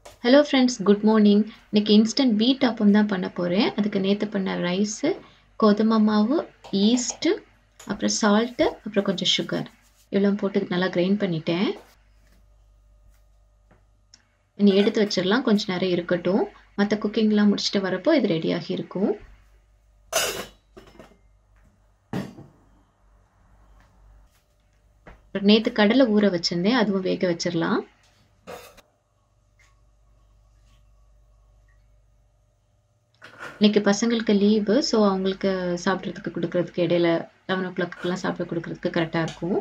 Hello friends, good morning. இன்னைக்கு instant beat appam தான் பண்ண போகிறேன். அதுக்கு நேற்று பண்ண ரைஸு, கோதுமை மாவு, ஈஸ்ட்டு, அப்புறம் சால்ட்டு, அப்புறம் கொஞ்சம் சுகர் இவ்வளோ போட்டு நல்லா கிரைண்ட் பண்ணிட்டேன். இனி எடுத்து வச்சிடலாம், கொஞ்சம் நேரம் இருக்கட்டும். மற்ற குக்கிங்லாம் முடிச்சுட்டு வரப்போ இது ரெடியாகி இருக்கும். நேற்று கடலை ஊற வச்சிருந்தேன், அதுவும் வேக வச்சிடலாம். இன்னைக்கு பசங்களுக்கு லீவு, ஸோ அவங்களுக்கு சாப்பிட்றதுக்கு கொடுக்கறதுக்கு இடையில 11 o'clockலாம் சாப்பிட கொடுக்கறதுக்கு கரெக்டாக இருக்கும்.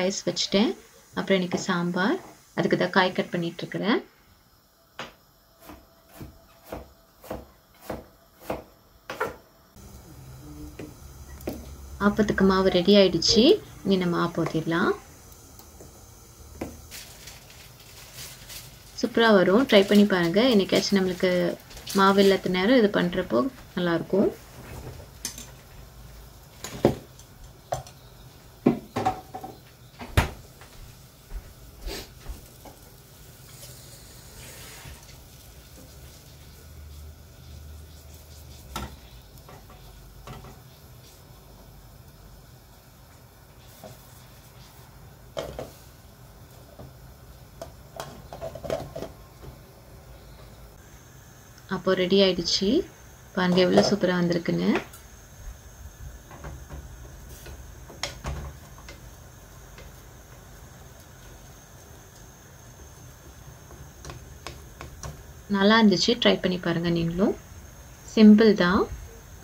ரைஸ் வச்சுட்டேன். அப்புறம் இன்னைக்கு சாம்பார், அதுக்கு தான் காய் கட் பண்ணிட்டு இருக்கிறேன். ஆப்பத்துக்கு மாவு ரெடி ஆயிடுச்சு. இனி நம்ம ஆப்பம் ஊற்றிடலாம். சூப்பராக வரும், ட்ரை பண்ணி பாருங்கள். என்னைக்காச்சும் நம்மளுக்கு மாவு இல்லாத நேரம் இது பண்ணுறப்போ நல்லாயிருக்கும். அப்போ ரெடி ஆயிடுச்சு. பாருங்க எவ்வளோ சூப்பராக வந்திருக்குன்னு. நல்லா இருந்துச்சு, ட்ரை பண்ணி பாருங்க நீங்களும். சிம்பிள் தான்,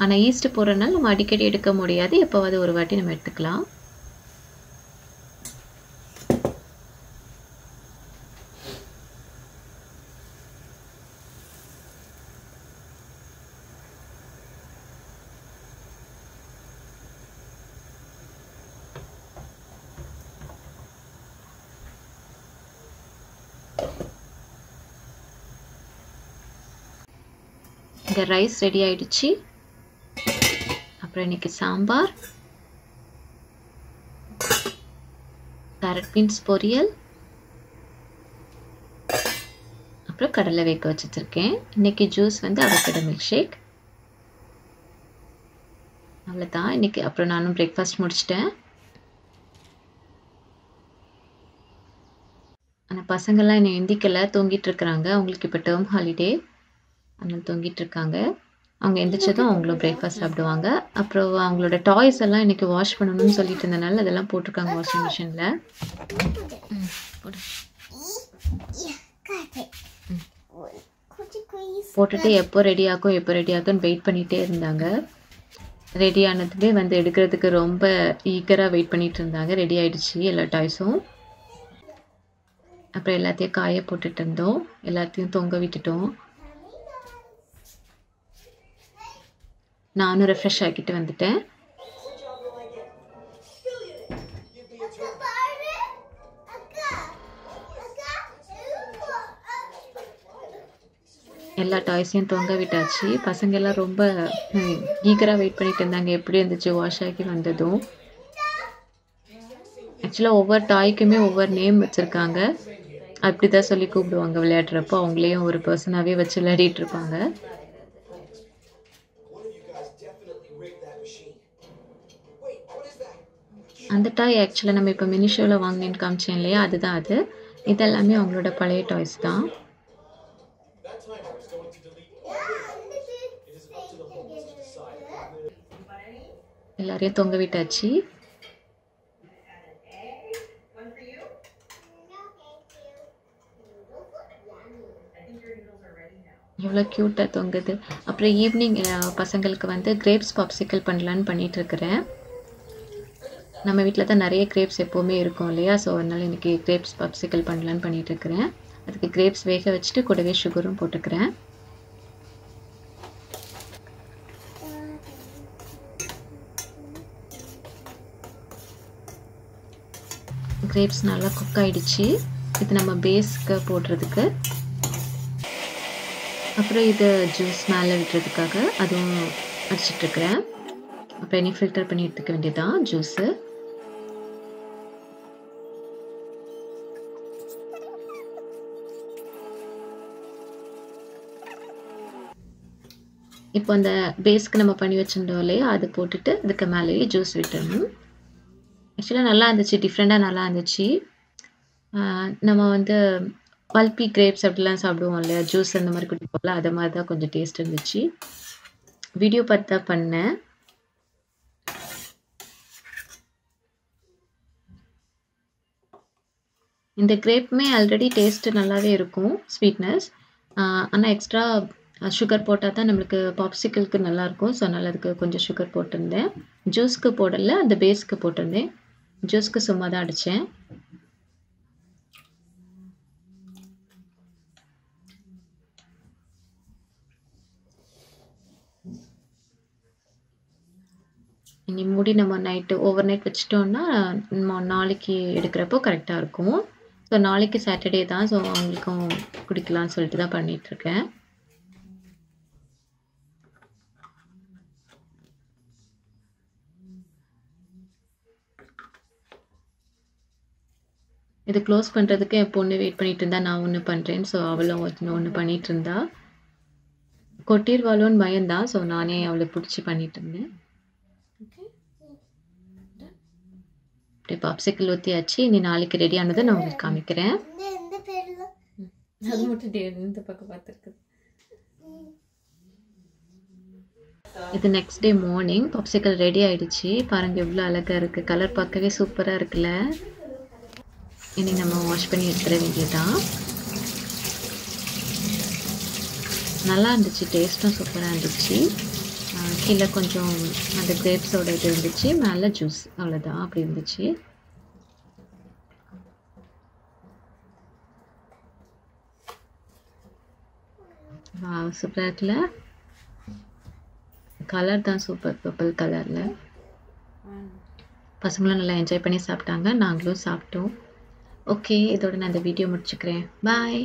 ஆனால் ஈஸ்ட் போடுறதுனால நம்ம அடிக்கடி எடுக்க முடியாது, எப்போவாது ஒரு வாட்டி நம்ம எடுத்துக்கலாம். இங்கே ரைஸ் ரெடி ஆயிடுச்சு. அப்புறம் இன்னைக்கு சாம்பார், கேரட் பீன்ஸ் பொரியல், அப்புறம் கடலை வேக வச்சுருக்கேன். இன்னைக்கு ஜூஸ் வந்து அவகேடோ மில்க் ஷேக். அவ்வளோதான் இன்னைக்கு. அப்புறம் நானும் பிரேக்ஃபாஸ்ட் முடிச்சிட்டேன். ஆனால் பசங்கள்லாம் என்னை எந்திக்கலை, தூங்கிட்டு இருக்கிறாங்க. அவங்களுக்கு இப்போ டேர்ம் ஹாலிடே, அதனால தூங்கிட்டு இருக்காங்க. அவங்க எந்திரிச்சதும் அவங்களும் பிரேக்ஃபாஸ்ட் சாப்பிடுவாங்க. அப்புறம் அவங்களோட டாய்ஸ் எல்லாம் இன்னைக்கு வாஷ் பண்ணணும்னு சொல்லிட்டு இருந்தனால அதெல்லாம் போட்டிருக்காங்க வாஷிங் மிஷினில். போட்டுட்டு எப்போ ரெடி ஆகும்னு வெயிட் பண்ணிகிட்டே இருந்தாங்க. ரெடி ஆனதுமே வந்து எடுக்கிறதுக்கு ரொம்ப ஈகராக வெயிட் பண்ணிட்டு இருந்தாங்க. ரெடி ஆயிடுச்சு எல்லா டாய்ஸும். அப்புறம் எல்லாத்தையும் காய போட்டுட்டு இருந்தோம், எல்லாத்தையும் தொங்க விட்டுட்டோம். நானும் ரெஃப்ரெஷ் ஆக்கிட்டு வந்துட்டேன். எல்லா டாய்ஸையும் தொங்க விட்டாச்சு. பசங்க எல்லாம் ரொம்ப ஈகராக வெயிட் பண்ணிட்டு இருந்தாங்க, எப்படி இருந்துச்சு வாஷ் ஆகி வந்ததும். ஆக்சுவலாக ஒவ்வொரு டாய்க்குமே ஒவ்வொரு நேம் வச்சுருக்காங்க. அப்படிதான் சொல்லி கூப்பிடுவாங்க விளையாடுறப்போ. அவங்களையும் ஒரு பர்சனாகவே வச்சு விளையாடிட்டு இருப்பாங்க. அந்த டாய் ஆக்சுவலாக நம்ம இப்போ மினி ஷோவில் வாங்கினேன்னு காமிச்சேன் இல்லையா, அதுதான் அது. இதெல்லாமே அவங்களோட பழைய டாய்ஸ் தான். எல்லாரையும் தொங்க விட்டாச்சு. எவ்வளோ க்யூட்டாக தொங்குது. அப்புறம் ஈவினிங் பசங்களுக்கு வந்து கிரேப்ஸ் பாப்சிக்கல் பண்ணலான்னு பண்ணிட்டு இருக்கிறேன். நம்ம வீட்டில் தான் நிறைய கிரேப்ஸ் எப்போவுமே இருக்கும் இல்லையா, ஸோ அதனால் இன்றைக்கி கிரேப்ஸ் பாப்சிக்கல் பண்ணலான்னு பண்ணிட்டு இருக்கிறேன். அதுக்கு கிரேப்ஸ் வேக வச்சுட்டு கூடவே சுகரும் போட்டுக்கிறேன். கிரேப்ஸ் நல்லா குக் ஆகிடுச்சு. இது நம்ம பேஸ்க்கு போடுறதுக்கு. அப்புறம் இது ஜூஸ் மேலே விடுறதுக்காக அதுவும் அடிச்சிட்ருக்கிறேன். அப்புறம் இனி ஃபில்டர் பண்ணி எடுத்துக்க வேண்டியதான் ஜூஸு. இப்போ அந்த பேஸ்க்கு நம்ம பண்ணி வச்சிருந்தோம் இல்லையா, அது போட்டுட்டு அதுக்கு மேலேயே ஜூஸ் விட்டுறணும். ஆக்சுவலாக நல்லா இருந்துச்சு, டிஃப்ரெண்ட்டாக நல்லா இருந்துச்சு. நம்ம வந்து பல்பி கிரேப்ஸ் அப்படிலாம் சாப்பிடுவோம் இல்லையா, ஜூஸ் அந்த மாதிரி குடிப்போம்ல, அது மாதிரி தான் கொஞ்சம் டேஸ்ட் இருந்துச்சு. வீடியோ பார்த்து தான் பண்ணேன். இந்த கிரேப்புமே ஆல்ரெடி டேஸ்ட் நல்லாவே இருக்கும், ஸ்வீட்னஸ். ஆனால் எக்ஸ்ட்ரா சுகர் போட்டால் தான் நம்மளுக்கு பாப்சிக்கலுக்கு நல்லாயிருக்கும். ஸோ அதனால் அதுக்கு கொஞ்சம் சுகர் போட்டிருந்தேன். ஜூஸ்க்கு போடலை, அந்த பேஸ்க்கு போட்டிருந்தேன். ஜூஸ்க்கு சும்மா தான் அடித்தேன். இனி மூடி நம்ம நைட்டு ஓவர் நைட் வச்சிட்டோம்னா நாளைக்கு எடுக்கிறப்போ கரெக்டாக இருக்கும். ஸோ நாளைக்கு சாட்டர்டே தான், ஸோ அவங்களுக்கும் குடிக்கலாம்னு சொல்லிட்டு தான் பண்ணிகிட்ருக்கேன். இது க்ளோஸ் பண்ணுறதுக்கு என் பொண்ணு வெயிட் பண்ணிட்டு இருந்தா, நான் ஒன்று பண்ணுறேன். ஸோ அவளும் ஒன்று பண்ணிட்டு இருந்தா. கொட்டிடுவாளோன்னு பயந்தான். ஸோ நானே அவளை பிடிச்சி பண்ணிட்டு இருந்தேன். அப்படியே பாப்சிக்கல் ஊற்றியாச்சு. இனி நாளைக்கு ரெடி ஆனதை நான் உங்களுக்கு காமிக்கிறேன். அது மட்டும் இந்த பக்கம் பார்த்துருக்கு. இது next day morning popsicle ready ஆயிடுச்சு. பாருங்க எவ்வளோ அழகாக இருக்குது, கலர் பார்க்கவே சூப்பராக இருக்குல்ல. இனி நம்ம வாஷ் பண்ணி எடுத்துட வேண்டியதான். நல்லா இருந்துச்சு, டேஸ்ட்டும் சூப்பராக இருந்துச்சு. கீழே கொஞ்சம் அந்த கிரேப்ஸோட இது இருந்துச்சு, மேலே ஜூஸ், அவ்வளோதான். அப்படி இருந்துச்சு. சூப்பராக இருக்குல்ல. கலர் தான் சூப்பர், பர்பிள் கலரில். பசங்களும் நல்லா என்ஜாய் பண்ணி சாப்பிட்டாங்க, நாங்களும் சாப்பிட்டோம். ஓகே, இதோட நான் இந்த வீடியோ முடிச்சுக்கிறேன். பாய்.